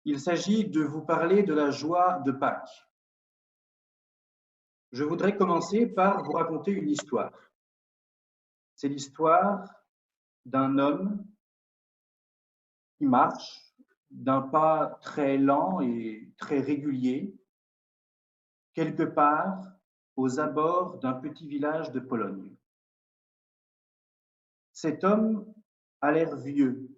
Il s'agit de vous parler de la joie de Pâques. Je voudrais commencer par vous raconter une histoire. C'est l'histoire d'un homme qui marche d'un pas très lent et très régulier, quelque part aux abords d'un petit village de Pologne. Cet homme a l'air vieux,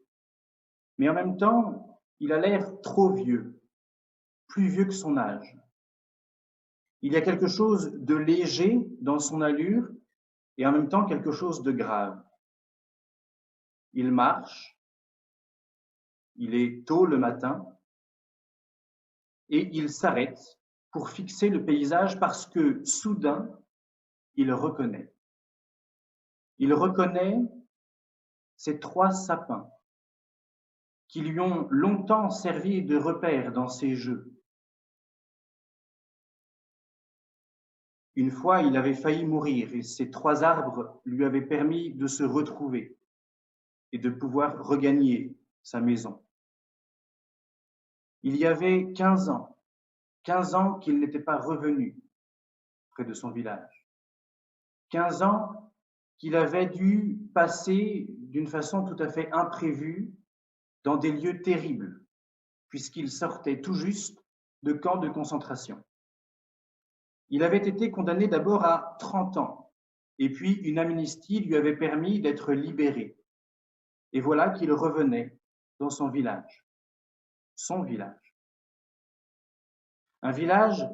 mais en même temps, il a l'air trop vieux, plus vieux que son âge. Il y a quelque chose de léger dans son allure et en même temps quelque chose de grave. Il marche, il est tôt le matin et il s'arrête pour fixer le paysage parce que soudain, il reconnaît. Il reconnaît ces trois sapins qui lui ont longtemps servi de repère dans ses jeux. Une fois, il avait failli mourir et ces trois arbres lui avaient permis de se retrouver et de pouvoir regagner sa maison. Il y avait 15 ans qu'il n'était pas revenu près de son village. 15 ans qu'il avait dû passer d'une façon tout à fait imprévue dans des lieux terribles, puisqu'il sortait tout juste de camps de concentration. Il avait été condamné d'abord à 30 ans, et puis une amnistie lui avait permis d'être libéré. Et voilà qu'il revenait dans son village. Un village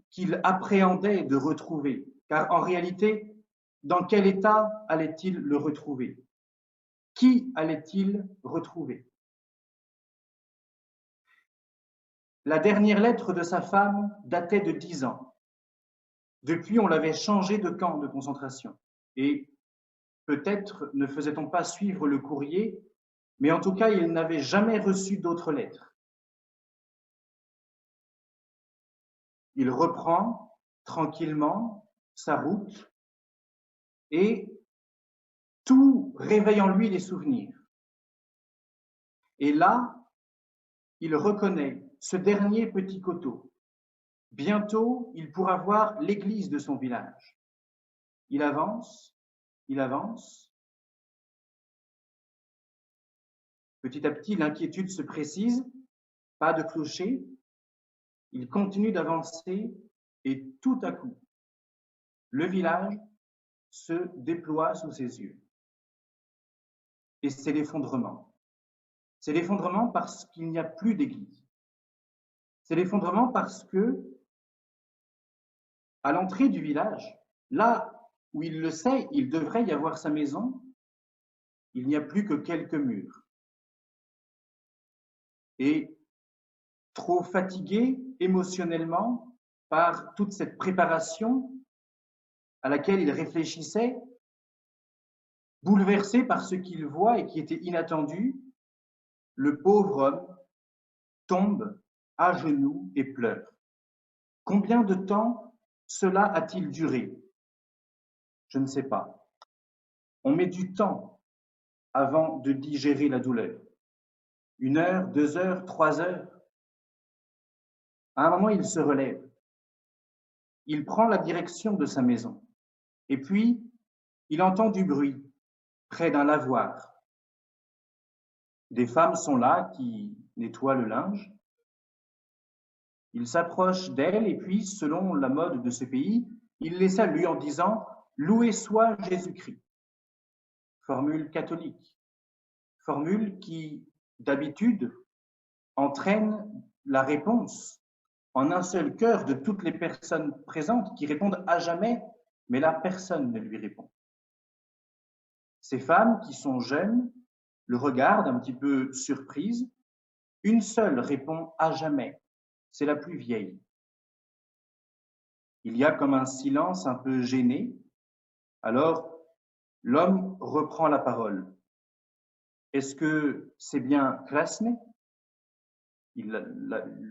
qu'il appréhendait de retrouver, car en réalité, dans quel état allait-il le retrouver? Qui allait-il retrouver? La dernière lettre de sa femme datait de 10 ans. Depuis, on l'avait changé de camp de concentration. Et peut-être ne faisait-on pas suivre le courrier, mais en tout cas, il n'avait jamais reçu d'autres lettres. Il reprend tranquillement sa route et tout réveille en lui les souvenirs. Et là, il reconnaît ce dernier petit coteau. Bientôt, il pourra voir l'église de son village. Il avance, il avance. Petit à petit, l'inquiétude se précise, pas de clocher. Il continue d'avancer et tout à coup, le village se déploie sous ses yeux. Et c'est l'effondrement. C'est l'effondrement parce qu'il n'y a plus d'église. C'est l'effondrement parce que, à l'entrée du village, là où il le sait, il devrait y avoir sa maison, il n'y a plus que quelques murs. Et trop fatigué émotionnellement par toute cette préparation à laquelle il réfléchissait, bouleversé par ce qu'il voit et qui était inattendu, le pauvre homme tombe à genoux et pleure. Combien de temps cela a-t-il duré? Je ne sais pas. On met du temps avant de digérer la douleur. 1 heure, 2 heures, 3 heures. À un moment, il se relève. Il prend la direction de sa maison. Et puis, il entend du bruit près d'un lavoir. Des femmes sont là qui nettoient le linge. Il s'approche d'elles et puis, selon la mode de ce pays, il les salue en disant « Loué soit Jésus-Christ ». Formule catholique. Formule qui, d'habitude, entraîne la réponse en un seul cœur de toutes les personnes présentes qui répondent à jamais, mais là, personne ne lui répond. Ces femmes qui sont jeunes le regardent un petit peu surprises. Une seule répond à jamais, c'est la plus vieille. Il y a comme un silence un peu gêné. Alors, l'homme reprend la parole. Est-ce que c'est bien Krasny? Il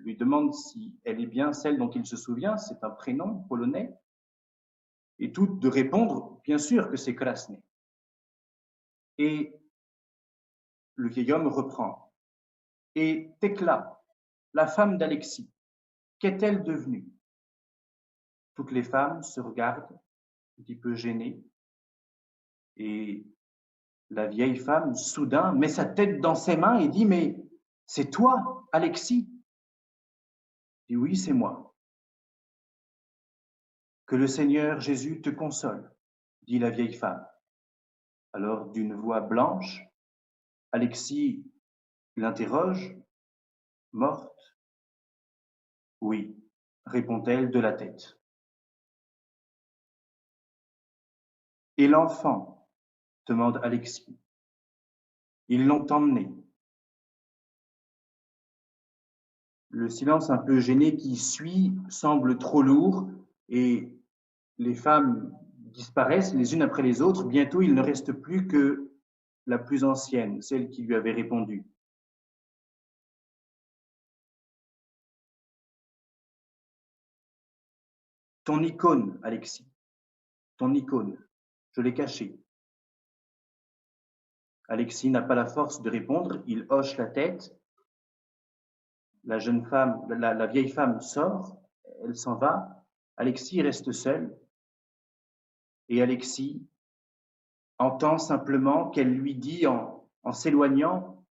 lui demande si elle est bien celle dont il se souvient, c'est un prénom polonais. Et toutes de répondre, bien sûr que c'est Krasny. Et le vieil homme reprend. Et Thekla, la femme d'Alexis, qu'est-elle devenue? Toutes les femmes se regardent, un petit peu gênées, et la vieille femme, soudain, met sa tête dans ses mains et dit: mais c'est toi, Alexis? Il dit: oui, c'est moi. Que le Seigneur Jésus te console, dit la vieille femme. Alors, d'une voix blanche, Alexis l'interroge: morte? Oui, répond-elle de la tête. Et l'enfant? Demande Alexis. Ils l'ont emmené. Le silence un peu gêné qui suit semble trop lourd et les femmes disparaissent les unes après les autres. Bientôt, il ne reste plus que la plus ancienne, celle qui lui avait répondu. Ton icône, Alexis, ton icône, je l'ai cachée. Alexis n'a pas la force de répondre, il hoche la tête. La jeune femme, la vieille femme sort, elle s'en va. Alexis reste seul. Et Alexis entend simplement qu'elle lui dit en s'éloignant: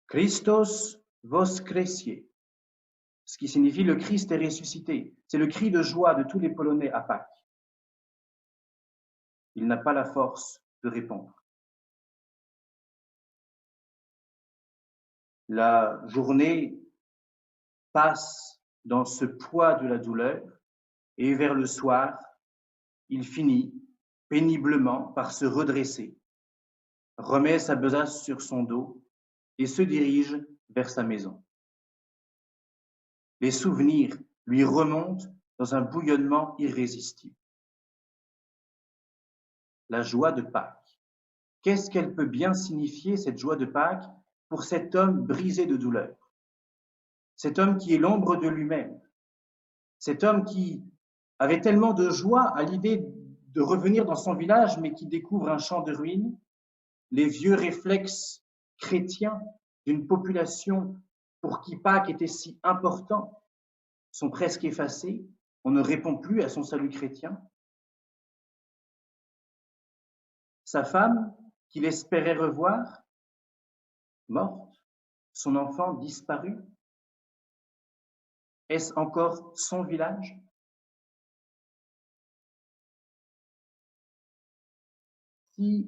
Christos voskresie, ce qui signifie le Christ est ressuscité. C'est le cri de joie de tous les Polonais à Pâques. Il n'a pas la force de répondre. La journée passe dans ce poids de la douleur et vers le soir, il finit péniblement par se redresser, remet sa besace sur son dos et se dirige vers sa maison. Les souvenirs lui remontent dans un bouillonnement irrésistible. La joie de Pâques. Qu'est-ce qu'elle peut bien signifier, cette joie de Pâques, pour cet homme brisé de douleur? Cet homme qui est l'ombre de lui-même. Cet homme qui avait tellement de joie à l'idée de revenir dans son village, mais qui découvre un champ de ruines, les vieux réflexes chrétiens d'une population pour qui Pâques était si important sont presque effacés. On ne répond plus à son salut chrétien. Sa femme, qu'il espérait revoir, morte, son enfant disparu. Est-ce encore son village? Si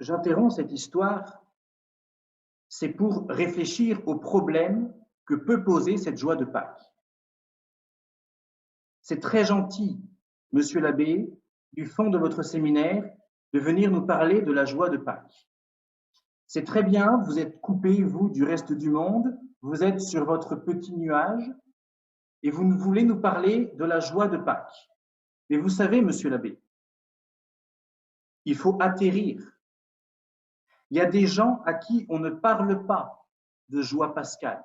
j'interromps cette histoire, c'est pour réfléchir au problème que peut poser cette joie de Pâques. C'est très gentil, monsieur l'abbé, du fond de votre séminaire, de venir nous parler de la joie de Pâques. C'est très bien, vous êtes coupé, vous, du reste du monde, vous êtes sur votre petit nuage et vous voulez nous parler de la joie de Pâques. Mais vous savez, monsieur l'abbé, il faut atterrir. Il y a des gens à qui on ne parle pas de joie pascale.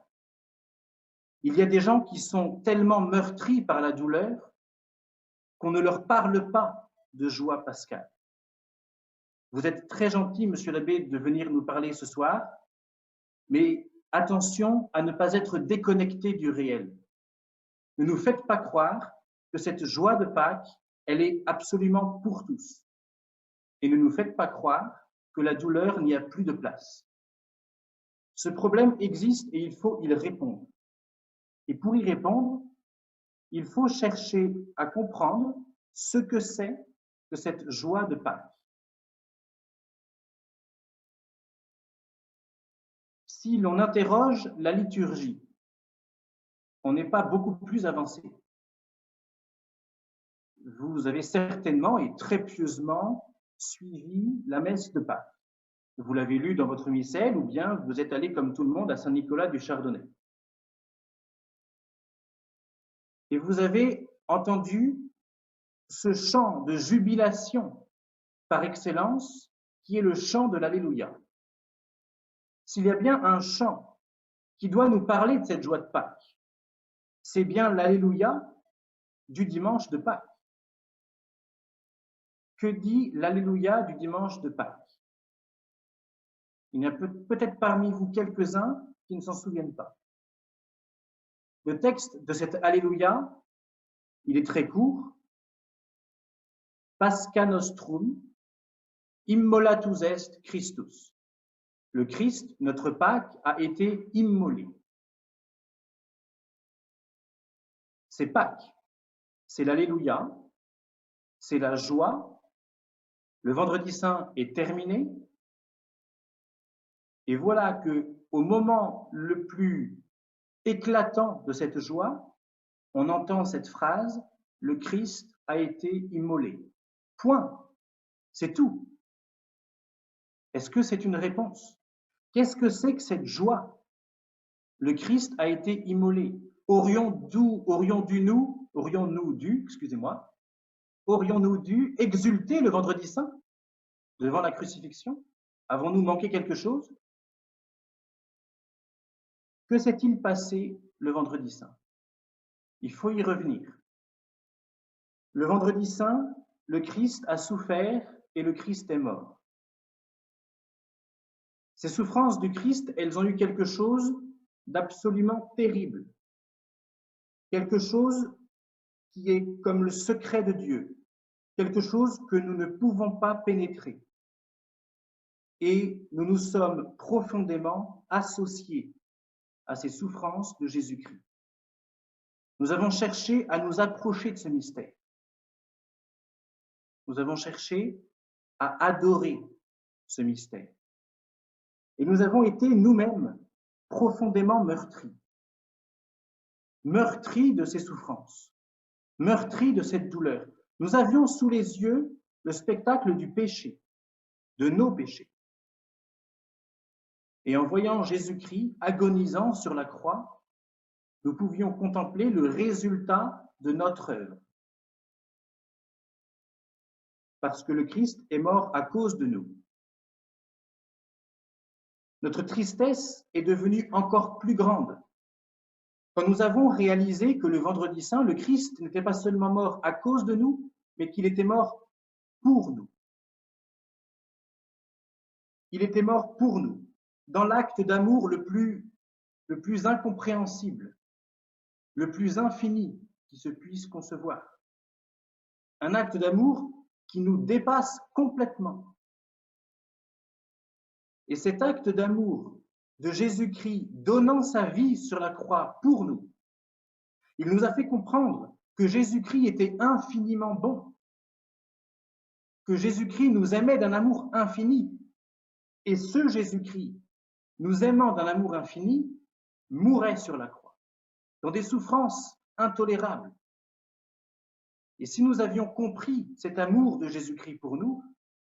Il y a des gens qui sont tellement meurtris par la douleur qu'on ne leur parle pas de joie pascale. Vous êtes très gentil, monsieur l'abbé, de venir nous parler ce soir, mais attention à ne pas être déconnecté du réel. Ne nous faites pas croire que cette joie de Pâques, elle est absolument pour tous. Et ne nous faites pas croire que la douleur n'y a plus de place. Ce problème existe et il faut y répondre. Et pour y répondre, il faut chercher à comprendre ce que c'est que cette joie de Pâques. Si l'on interroge la liturgie, on n'est pas beaucoup plus avancé. Vous avez certainement et très pieusement suivi la messe de Pâques. Vous l'avez lu dans votre missel ou bien vous êtes allé comme tout le monde à Saint-Nicolas du Chardonnay. Et vous avez entendu ce chant de jubilation par excellence qui est le chant de l'Alléluia. S'il y a bien un chant qui doit nous parler de cette joie de Pâques, c'est bien l'Alléluia du dimanche de Pâques. Que dit l'Alléluia du dimanche de Pâques? Il y a peut-être parmi vous quelques-uns qui ne s'en souviennent pas. Le texte de cet Alléluia, il est très court. Pascha nostrum, immolatus est Christus. Le Christ, notre Pâque, a été immolé. C'est Pâques, c'est l'Alléluia, c'est la joie. Le vendredi saint est terminé. Et voilà que, au moment le plus éclatant de cette joie, on entend cette phrase, le Christ a été immolé. Point. C'est tout. Est-ce que c'est une réponse? Qu'est-ce que c'est que cette joie? Le Christ a été immolé. Aurions-nous dû exulter le vendredi saint devant la crucifixion? Avons-nous manqué quelque chose? Que s'est-il passé le vendredi saint? Il faut y revenir. Le vendredi saint, le Christ a souffert et le Christ est mort. Ces souffrances du Christ, elles ont eu quelque chose d'absolument terrible. Quelque chose qui est comme le secret de Dieu. Quelque chose que nous ne pouvons pas pénétrer. Et nous nous sommes profondément associés à ces souffrances de Jésus-Christ. Nous avons cherché à nous approcher de ce mystère. Nous avons cherché à adorer ce mystère. Et nous avons été nous-mêmes profondément meurtris. Meurtris de ces souffrances, meurtris de cette douleur. Nous avions sous les yeux le spectacle du péché, de nos péchés. Et en voyant Jésus-Christ agonisant sur la croix, nous pouvions contempler le résultat de notre œuvre. Parce que le Christ est mort à cause de nous. Notre tristesse est devenue encore plus grande quand nous avons réalisé que le vendredi saint, le Christ n'était pas seulement mort à cause de nous, mais qu'il était mort pour nous. Il était mort pour nous, dans l'acte d'amour le plus incompréhensible, le plus infini qui se puisse concevoir. Un acte d'amour qui nous dépasse complètement. Et cet acte d'amour de Jésus-Christ donnant sa vie sur la croix pour nous, il nous a fait comprendre que Jésus-Christ était infiniment bon, que Jésus-Christ nous aimait d'un amour infini. Et ce Jésus-Christ, nous aimant d'un amour infini, mourait sur la croix, dans des souffrances intolérables. Et si nous avions compris cet amour de Jésus-Christ pour nous,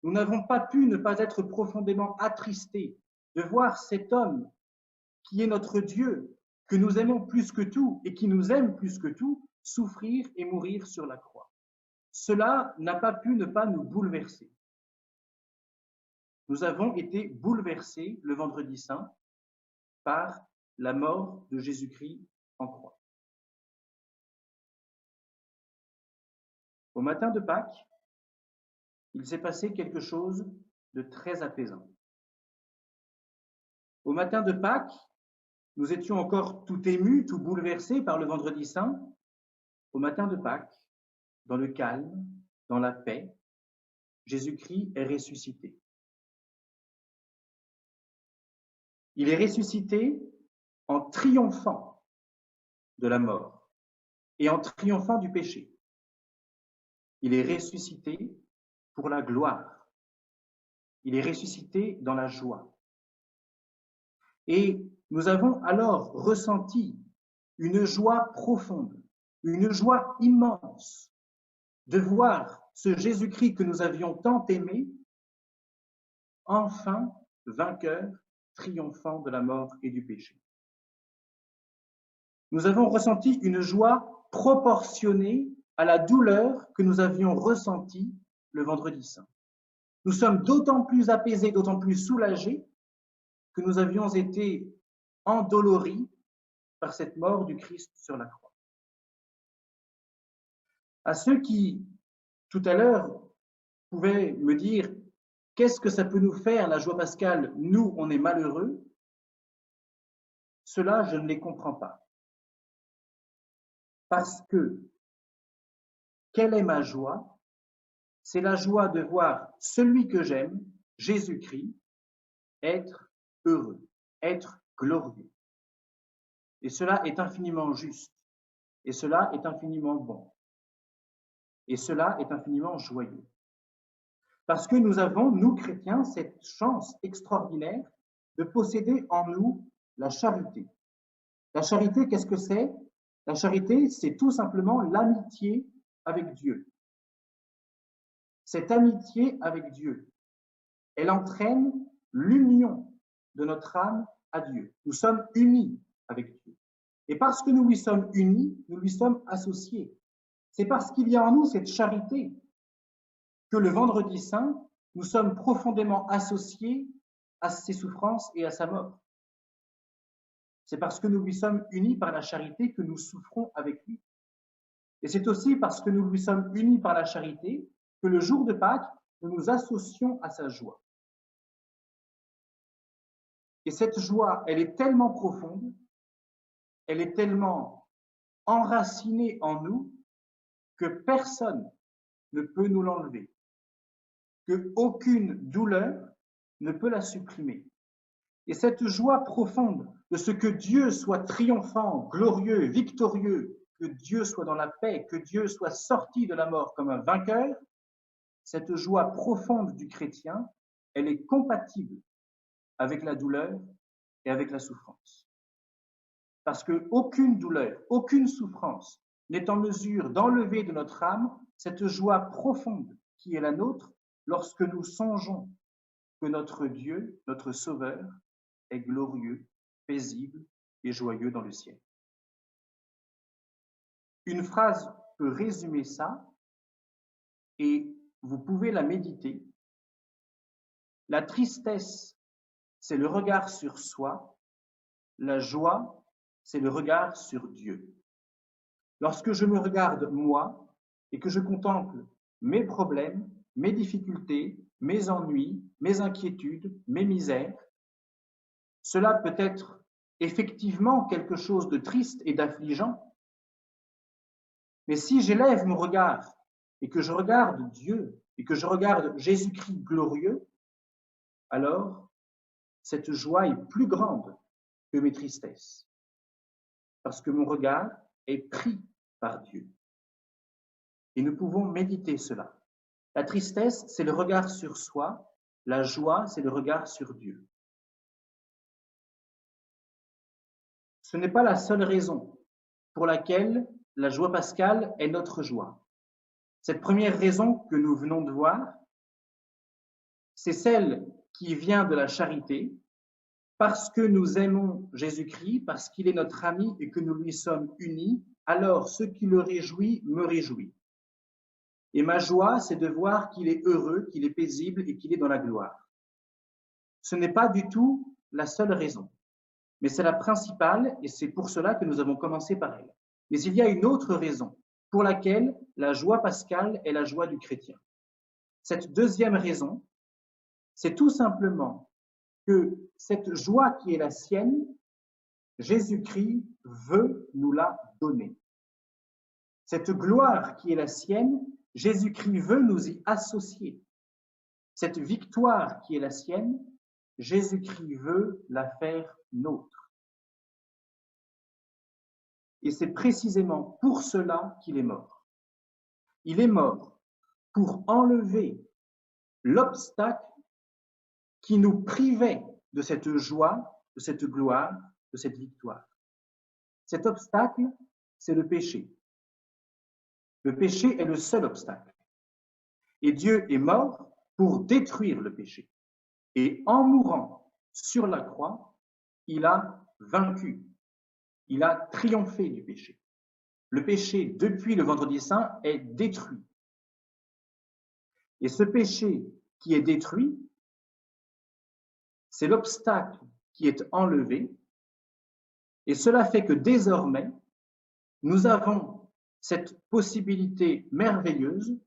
nous n'avons pas pu ne pas être profondément attristés de voir cet homme qui est notre Dieu, que nous aimons plus que tout et qui nous aime plus que tout, souffrir et mourir sur la croix. Cela n'a pas pu ne pas nous bouleverser. Nous avons été bouleversés le vendredi saint par la mort de Jésus-Christ en croix. Au matin de Pâques, il s'est passé quelque chose de très apaisant. Au matin de Pâques, nous étions encore tout émus, tout bouleversés par le vendredi saint. Au matin de Pâques, dans le calme, dans la paix, Jésus-Christ est ressuscité. Il est ressuscité en triomphant de la mort et en triomphant du péché. Il est ressuscité pour la gloire. Il est ressuscité dans la joie. Et nous avons alors ressenti une joie profonde, une joie immense de voir ce Jésus-Christ que nous avions tant aimé, enfin vainqueur, triomphant de la mort et du péché. Nous avons ressenti une joie proportionnée à la douleur que nous avions ressentie le vendredi saint. Nous sommes d'autant plus apaisés, d'autant plus soulagés que nous avions été endoloris par cette mort du Christ sur la croix. À ceux qui, tout à l'heure, pouvaient me dire « Qu'est-ce que ça peut nous faire, la joie pascale? Nous, on est malheureux. » cela je ne les comprends pas. Parce que, quelle est ma joie? C'est la joie de voir celui que j'aime, Jésus-Christ, être heureux, être glorieux. Et cela est infiniment juste, et cela est infiniment bon, et cela est infiniment joyeux. Parce que nous avons, nous chrétiens, cette chance extraordinaire de posséder en nous la charité. La charité, qu'est-ce que c'est? La charité, c'est tout simplement l'amitié avec Dieu. Cette amitié avec Dieu, elle entraîne l'union de notre âme à Dieu. Nous sommes unis avec Dieu. Et parce que nous lui sommes unis, nous lui sommes associés. C'est parce qu'il y a en nous cette charité que le vendredi saint, nous sommes profondément associés à ses souffrances et à sa mort. C'est parce que nous lui sommes unis par la charité que nous souffrons avec lui. Et c'est aussi parce que nous lui sommes unis par la charité que le jour de Pâques, nous nous associons à sa joie. Et cette joie, elle est tellement profonde, elle est tellement enracinée en nous que personne ne peut nous l'enlever, que aucune douleur ne peut la supprimer. Et cette joie profonde de ce que Dieu soit triomphant, glorieux, victorieux, que Dieu soit dans la paix, que Dieu soit sorti de la mort comme un vainqueur, cette joie profonde du chrétien, elle est compatible avec la douleur et avec la souffrance. Parce qu'aucune douleur, aucune souffrance n'est en mesure d'enlever de notre âme cette joie profonde qui est la nôtre lorsque nous songeons que notre Dieu, notre Sauveur, est glorieux, paisible et joyeux dans le ciel. Une phrase peut résumer ça et vous pouvez la méditer. La tristesse, c'est le regard sur soi. La joie, c'est le regard sur Dieu. Lorsque je me regarde moi et que je contemple mes problèmes, mes difficultés, mes ennuis, mes inquiétudes, mes misères, cela peut être effectivement quelque chose de triste et d'affligeant. Mais si j'élève mon regard et que je regarde Dieu et que je regarde Jésus-Christ glorieux, alors cette joie est plus grande que mes tristesses. Parce que mon regard est pris par Dieu. Et nous pouvons méditer cela. La tristesse, c'est le regard sur soi. La joie, c'est le regard sur Dieu. Ce n'est pas la seule raison pour laquelle la joie pascale est notre joie. Cette première raison que nous venons de voir, c'est celle qui vient de la charité, parce que nous aimons Jésus-Christ, parce qu'il est notre ami et que nous lui sommes unis, alors ce qui le réjouit me réjouit. Et ma joie, c'est de voir qu'il est heureux, qu'il est paisible et qu'il est dans la gloire. Ce n'est pas du tout la seule raison, mais c'est la principale et c'est pour cela que nous avons commencé par elle. Mais il y a une autre raison pour laquelle la joie pascale est la joie du chrétien. Cette deuxième raison, c'est tout simplement que cette joie qui est la sienne, Jésus-Christ veut nous la donner. Cette gloire qui est la sienne, Jésus-Christ veut nous y associer. Cette victoire qui est la sienne, Jésus-Christ veut la faire nôtre. Et c'est précisément pour cela qu'il est mort. Il est mort pour enlever l'obstacle qui nous privait de cette joie, de cette gloire, de cette victoire. Cet obstacle, c'est le péché. Le péché est le seul obstacle. Et Dieu est mort pour détruire le péché. Et en mourant sur la croix, il a vaincu. Il a triomphé du péché. Le péché, depuis le vendredi saint, est détruit. Et ce péché qui est détruit, c'est l'obstacle qui est enlevé. Et cela fait que désormais, nous avons cette possibilité merveilleuse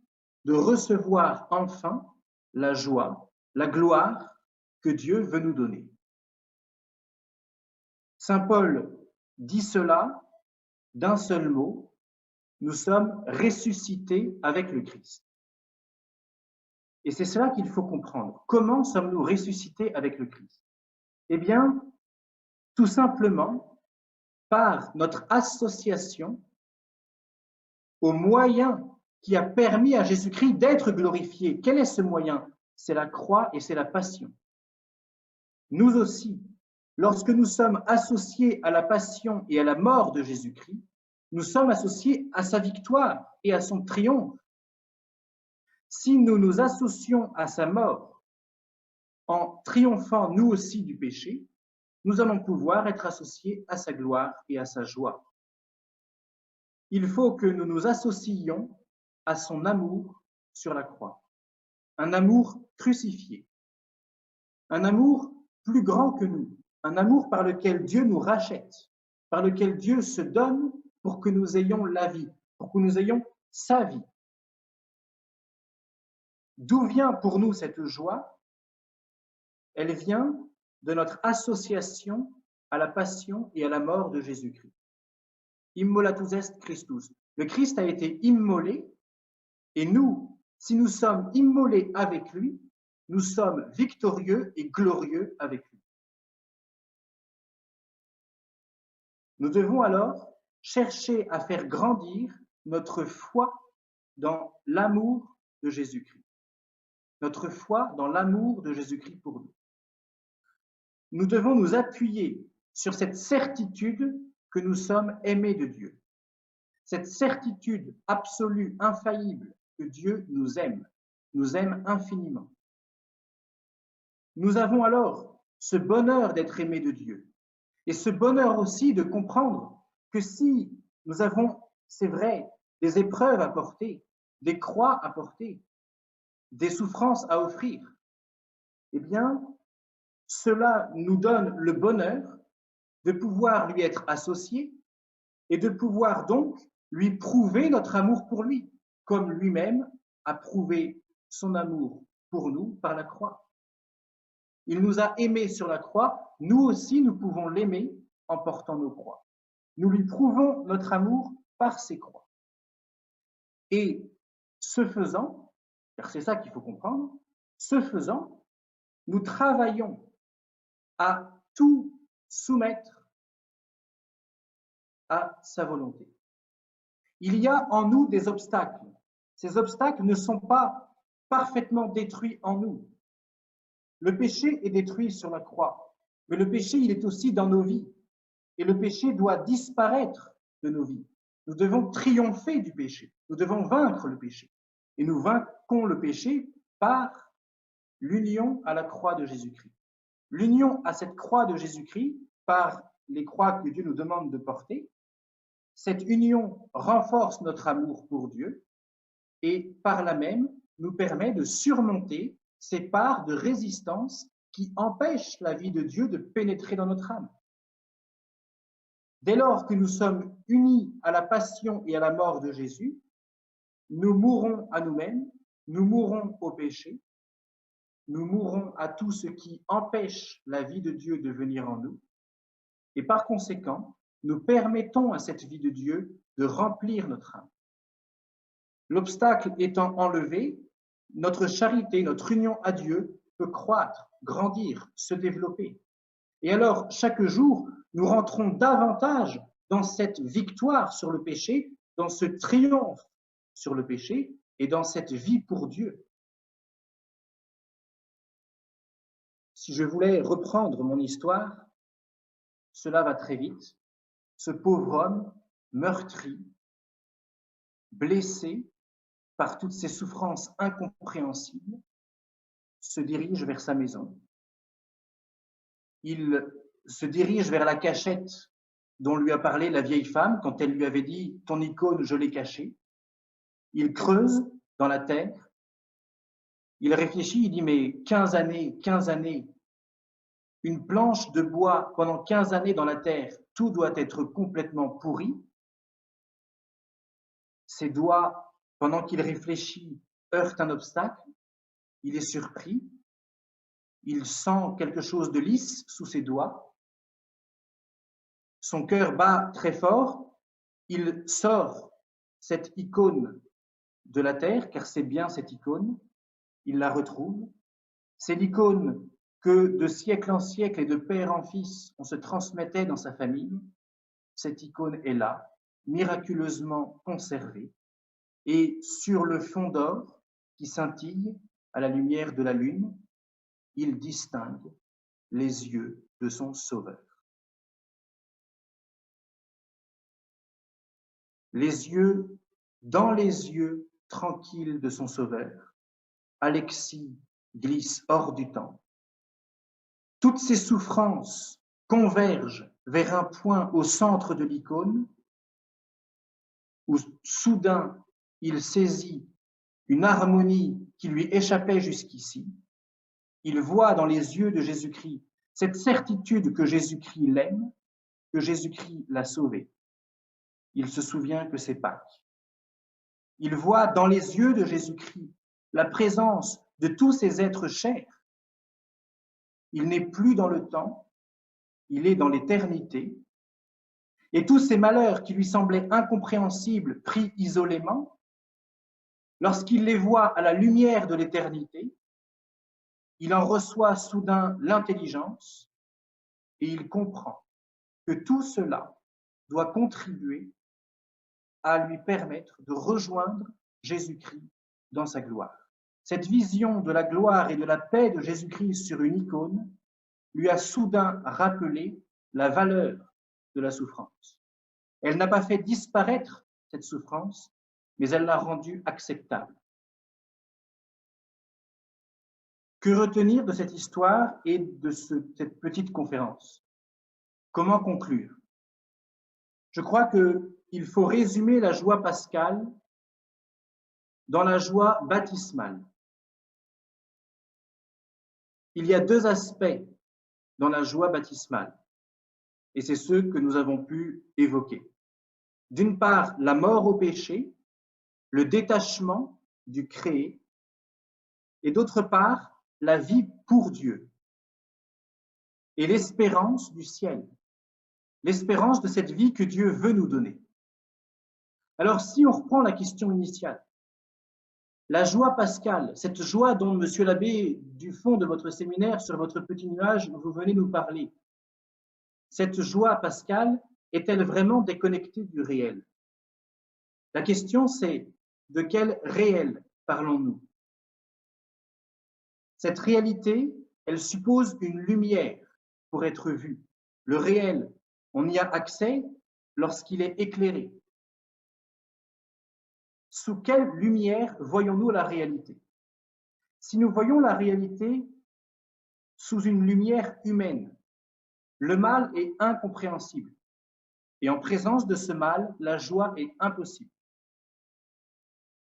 de recevoir enfin la joie, la gloire que Dieu veut nous donner. Saint Paul dit cela d'un seul mot, nous sommes ressuscités avec le Christ. Et c'est cela qu'il faut comprendre. Comment sommes-nous ressuscités avec le Christ? Eh bien, tout simplement par notre association au moyen qui a permis à Jésus-Christ d'être glorifié. Quel est ce moyen? C'est la croix et c'est la passion. Nous aussi, lorsque nous sommes associés à la passion et à la mort de Jésus-Christ, nous sommes associés à sa victoire et à son triomphe. Si nous nous associons à sa mort en triomphant nous aussi du péché, nous allons pouvoir être associés à sa gloire et à sa joie. Il faut que nous nous associons à son amour sur la croix, un amour crucifié, un amour plus grand que nous, un amour par lequel Dieu nous rachète, par lequel Dieu se donne pour que nous ayons la vie, pour que nous ayons sa vie. D'où vient pour nous cette joie? Elle vient de notre association à la passion et à la mort de Jésus-Christ. Immolatus est Christus. Le Christ a été immolé et nous, si nous sommes immolés avec lui, nous sommes victorieux et glorieux avec lui. Nous devons alors chercher à faire grandir notre foi dans l'amour de Jésus-Christ. Notre foi dans l'amour de Jésus-Christ pour nous. Nous devons nous appuyer sur cette certitude que nous sommes aimés de Dieu. Cette certitude absolue, infaillible, que Dieu nous aime infiniment. Nous avons alors ce bonheur d'être aimés de Dieu et ce bonheur aussi de comprendre que si nous avons, c'est vrai, des épreuves à porter, des croix à porter, des souffrances à offrir, eh bien, cela nous donne le bonheur de pouvoir lui être associés et de pouvoir donc lui prouver notre amour pour lui, comme lui-même a prouvé son amour pour nous par la croix. Il nous a aimés sur la croix, nous aussi nous pouvons l'aimer en portant nos croix. Nous lui prouvons notre amour par ses croix. Et ce faisant, car c'est ça qu'il faut comprendre, ce faisant, nous travaillons à tout soumettre à sa volonté. Il y a en nous des obstacles. Ces obstacles ne sont pas parfaitement détruits en nous. Le péché est détruit sur la croix, mais le péché, il est aussi dans nos vies. Et le péché doit disparaître de nos vies. Nous devons triompher du péché. Nous devons vaincre le péché. Et nous vainquons le péché par l'union à la croix de Jésus-Christ. L'union à cette croix de Jésus-Christ, par les croix que Dieu nous demande de porter, cette union renforce notre amour pour Dieu et par là même nous permet de surmonter ces parts de résistance qui empêchent la vie de Dieu de pénétrer dans notre âme. Dès lors que nous sommes unis à la passion et à la mort de Jésus, nous mourrons à nous-mêmes, nous mourrons au péché, nous mourrons à tout ce qui empêche la vie de Dieu de venir en nous, et par conséquent, nous permettons à cette vie de Dieu de remplir notre âme. L'obstacle étant enlevé, notre charité, notre union à Dieu peut croître, grandir, se développer. Et alors, chaque jour, nous rentrons davantage dans cette victoire sur le péché, dans ce triomphe sur le péché et dans cette vie pour Dieu. Si je voulais reprendre mon histoire, cela va très vite. Ce pauvre homme, meurtri, blessé par toutes ces souffrances incompréhensibles, se dirige vers sa maison. Il se dirige vers la cachette dont lui a parlé la vieille femme quand elle lui avait dit « Ton icône, je l'ai cachée ». Il creuse dans la terre, il réfléchit, il dit « Mais 15 années, une planche de bois pendant 15 années dans la terre, tout doit être complètement pourri ». Ses doigts, pendant qu'il réfléchit, heurtent un obstacle, il est surpris, il sent quelque chose de lisse sous ses doigts, son cœur bat très fort, il sort cette icône de la terre, car c'est bien cette icône, il la retrouve. C'est l'icône que de siècle en siècle et de père en fils, on se transmettait dans sa famille. Cette icône est là, miraculeusement conservée, et sur le fond d'or qui scintille à la lumière de la lune, il distingue les yeux de son Sauveur. Dans les yeux tranquilles de son Sauveur, Alexis glisse hors du temps. Toutes ses souffrances convergent vers un point au centre de l'icône, où soudain il saisit une harmonie qui lui échappait jusqu'ici. Il voit dans les yeux de Jésus-Christ cette certitude que Jésus-Christ l'aime, que Jésus-Christ l'a sauvé. Il se souvient que c'est Pâques. Il voit dans les yeux de Jésus-Christ la présence de tous ces êtres chers. Il n'est plus dans le temps, il est dans l'éternité. Et tous ces malheurs qui lui semblaient incompréhensibles, pris isolément, lorsqu'il les voit à la lumière de l'éternité, il en reçoit soudain l'intelligence et il comprend que tout cela doit contribuer à lui permettre de rejoindre Jésus-Christ dans sa gloire. Cette vision de la gloire et de la paix de Jésus-Christ sur une icône lui a soudain rappelé la valeur de la souffrance. Elle n'a pas fait disparaître cette souffrance, mais elle l'a rendue acceptable. Que retenir de cette histoire et de cette petite conférence? Comment conclure? Je crois qu'il faut résumer la joie pascale dans la joie baptismale. Il y a deux aspects dans la joie baptismale, et c'est ceux que nous avons pu évoquer. D'une part, la mort au péché, le détachement du créé, et d'autre part, la vie pour Dieu et l'espérance du ciel, l'espérance de cette vie que Dieu veut nous donner. Alors, si on reprend la question initiale, la joie pascale, cette joie dont monsieur l'abbé, du fond de votre séminaire, sur votre petit nuage, vous venez nous parler, cette joie pascale est-elle vraiment déconnectée du réel? La question, c'est de quel réel parlons-nous? Cette réalité, elle suppose une lumière pour être vue. Le réel, on y a accès lorsqu'il est éclairé. Sous quelle lumière voyons-nous la réalité? Si nous voyons la réalité sous une lumière humaine, le mal est incompréhensible. Et en présence de ce mal, la joie est impossible.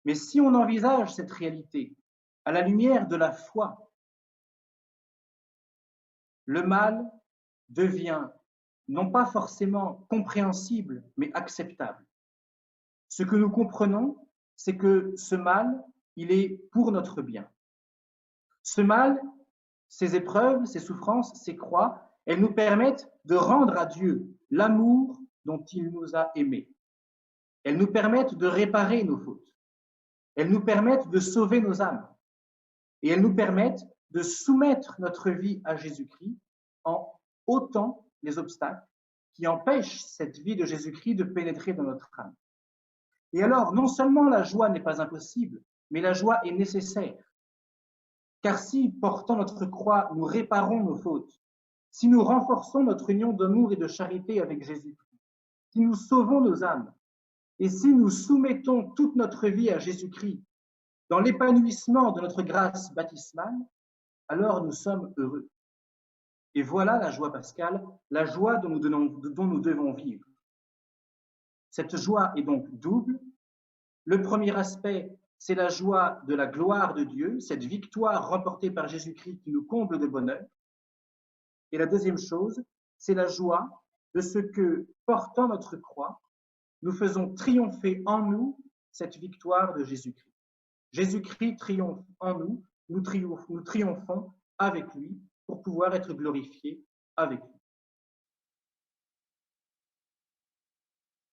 Mais si on envisage cette réalité à la lumière de la foi, le mal devient non pas forcément compréhensible, mais acceptable. Ce que nous comprenons, c'est que ce mal, il est pour notre bien. Ce mal, ces épreuves, ces souffrances, ces croix, elles nous permettent de rendre à Dieu l'amour dont il nous a aimés. Elles nous permettent de réparer nos fautes. Elles nous permettent de sauver nos âmes. Et elles nous permettent de soumettre notre vie à Jésus-Christ en ôtant les obstacles qui empêchent cette vie de Jésus-Christ de pénétrer dans notre âme. Et alors, non seulement la joie n'est pas impossible, mais la joie est nécessaire. Car si, portant notre croix, nous réparons nos fautes, si nous renforçons notre union d'amour et de charité avec Jésus-Christ, si nous sauvons nos âmes, et si nous soumettons toute notre vie à Jésus-Christ dans l'épanouissement de notre grâce baptismale, alors nous sommes heureux. Et voilà la joie pascale, la joie dont nous devons vivre. Cette joie est donc double. Le premier aspect, c'est la joie de la gloire de Dieu, cette victoire remportée par Jésus-Christ qui nous comble de bonheur. Et la deuxième chose, c'est la joie de ce que, portant notre croix, nous faisons triompher en nous cette victoire de Jésus-Christ. Jésus-Christ triomphe en nous, nous triomphons avec lui pour pouvoir être glorifiés avec lui.